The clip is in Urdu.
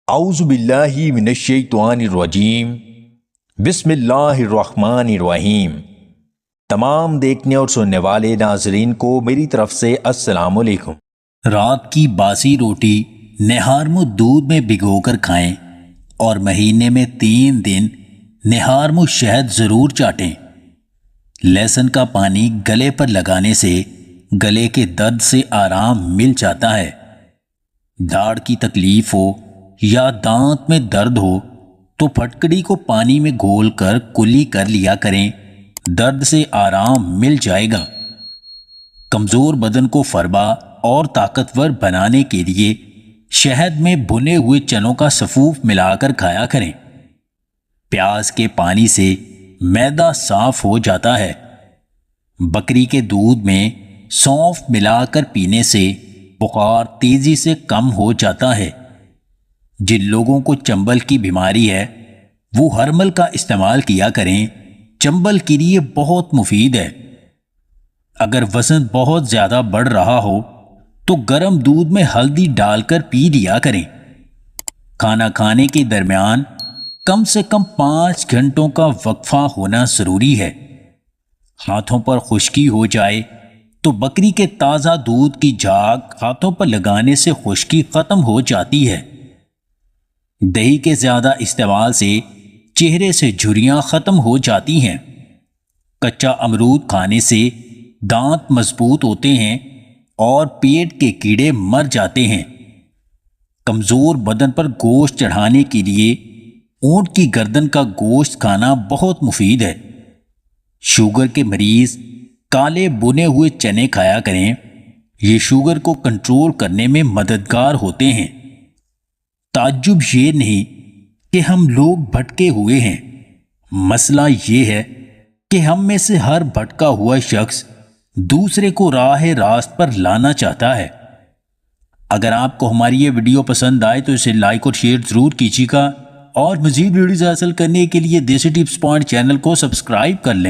اعوذ باللہ من الشیطان الرجیم بسم اللہ الرحمن الرحیم۔ تمام دیکھنے اور سننے والے ناظرین کو میری طرف سے السلام علیکم۔ رات کی باسی روٹی نہارمو دودھ میں بھگو کر کھائیں اور مہینے میں 3 دن نہارمو شہد ضرور چاٹیں۔ لہسن کا پانی گلے پر لگانے سے گلے کے درد سے آرام مل جاتا ہے۔ داڑھ کی تکلیف ہو یا دانت میں درد ہو تو پھٹکڑی کو پانی میں گھول کر کلی کر لیا کریں، درد سے آرام مل جائے گا۔ کمزور بدن کو فربا اور طاقتور بنانے کے لیے شہد میں بھنے ہوئے چنوں کا سفوف ملا کر کھایا کریں۔ پیاز کے پانی سے معدہ صاف ہو جاتا ہے۔ بکری کے دودھ میں سونف ملا کر پینے سے بخار تیزی سے کم ہو جاتا ہے۔ جن لوگوں کو چنبل کی بیماری ہے وہ ہرمل کا استعمال کیا کریں، چنبل کے لیے بہت مفید ہے۔ اگر وزن بہت زیادہ بڑھ رہا ہو تو گرم دودھ میں ہلدی ڈال کر پی لیا کریں۔ کھانا کھانے کے درمیان کم سے کم 5 گھنٹوں کا وقفہ ہونا ضروری ہے۔ ہاتھوں پر خشکی ہو جائے تو بکری کے تازہ دودھ کی جھاگ ہاتھوں پر لگانے سے خشکی ختم ہو جاتی ہے۔ دہی کے زیادہ استعمال سے چہرے سے جھریاں ختم ہو جاتی ہیں۔ کچا امرود کھانے سے دانت مضبوط ہوتے ہیں اور پیٹ کے کیڑے مر جاتے ہیں۔ کمزور بدن پر گوشت چڑھانے کے لیے اونٹ کی گردن کا گوشت کھانا بہت مفید ہے۔ شوگر کے مریض کالے بنے ہوئے چنے کھایا کریں، یہ شوگر کو کنٹرول کرنے میں مددگار ہوتے ہیں۔ تعجب یہ نہیں کہ ہم لوگ بھٹکے ہوئے ہیں، مسئلہ یہ ہے کہ ہم میں سے ہر بھٹکا ہوا شخص دوسرے کو راہ راست پر لانا چاہتا ہے۔ اگر آپ کو ہماری یہ ویڈیو پسند آئے تو اسے لائک اور شیئر ضرور کیجیے گا، اور مزید ویڈیوز حاصل کرنے کے لیے دیسی ٹپس پوائنٹ چینل کو سبسکرائب کر لیں۔